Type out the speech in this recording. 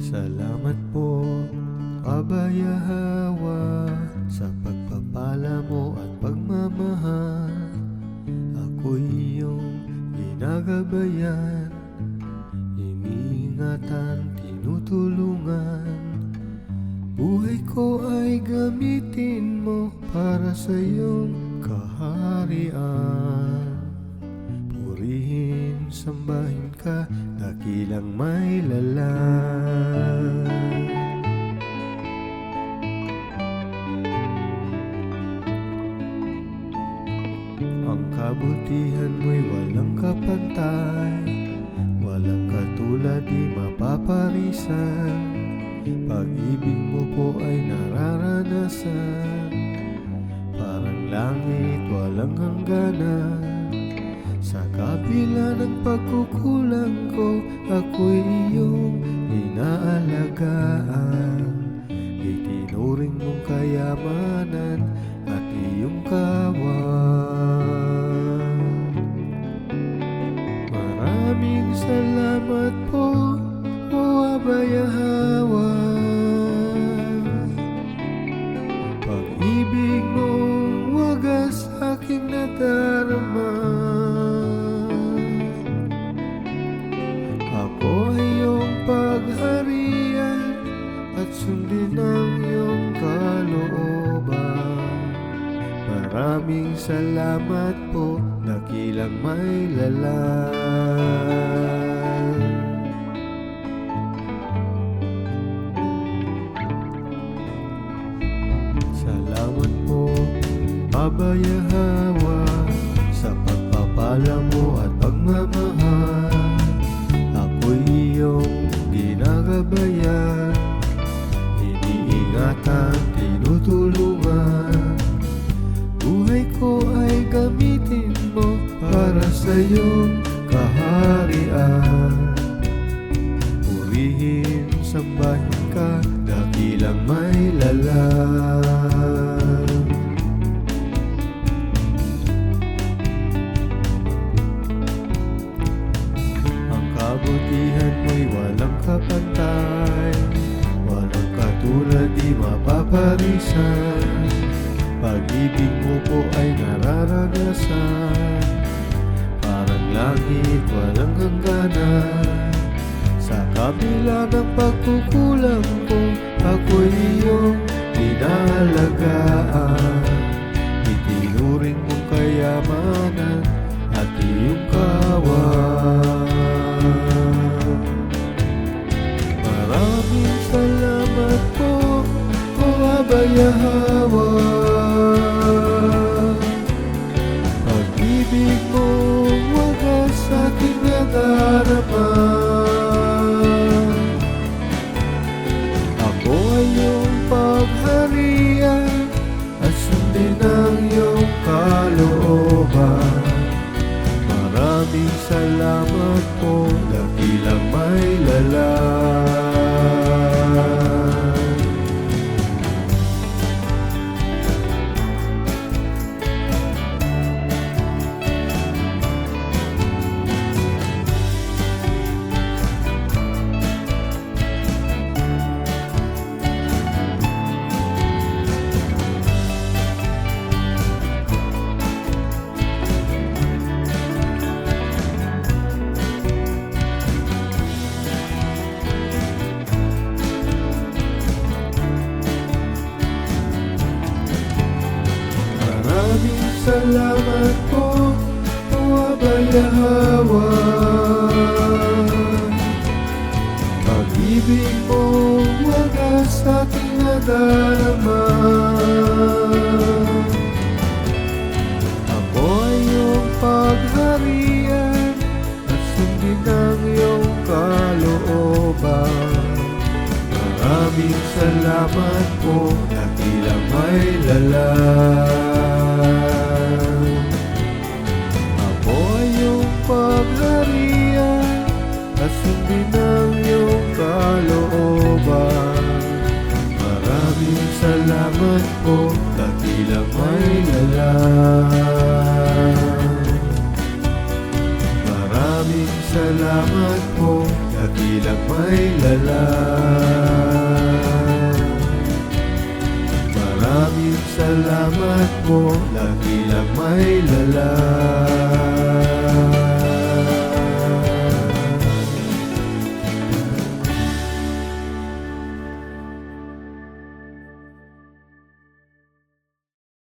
Salamat po, Kabayahawa, sa pagpapala mo at pagmamahal. Ako'y iyong ginagabayan, iniingatan, tinutulungan. Buhay ko ay gamitin mo para sa iyong kaharian. Purihin, sambahin ka, dakilang may lalang. Ang kabutihan mo'y walang kapantay, walang katulad, di mapaparisan. Pag-ibig mo po ay nararanasan, parang langit walang hangganan. Sa kabila ng pagkukulang ko, ako'y iyong inaalagaan. Itinuring mong kayamanan at iyong kawan. Maraming salamat po, o Kabayahawa. Pag-ibig mong wagas aking nadarama. Ako ay iyong pagharian at sundin ang iyong kalooban. Maraming salamat po, dakilang may lalang. Salamat po, Kabayahawa, sa pagpapala mo at pagmamahal. Ako'y iyong ginagabayan, iniingatan, tinutulungan. Buhay ko ay gamitin mo para sa iyong kaharian. Purihin, sambahin ka, dakilang may lalang. Ang kabutihan mo'y walang kapantay, walang katulad, di mapaparisan. Pag-ibig mo po ay nararanasan, parang langit walang hangganan. Sa kabila ng pagkukulang ko, ako'y iyong inaalagaan. Itinuring mong kayamanan at iyong kawan. Maraming salamat po, o Kabayahawa. Pag-ibig mo wagas aking nadarama. Ako ay iyong pagharian at sundin ang iyong kalooban. Maraming salamat po, dakilang may lalang. Maraming salamat po, o Kabayahawa. Pag-ibig mo wagas aking nadarama. Ako ay iyong pagharian at sundin ang iyong kalooban. Maraming salamat po, dakilang may lalang. Ako ay iyong pagharian at sundin ang iyong kalooban. Maraming salamat po, dakilang may lalang. Maraming salamat po, dakilang may lalang. salamat mo, lagi lang may lalang.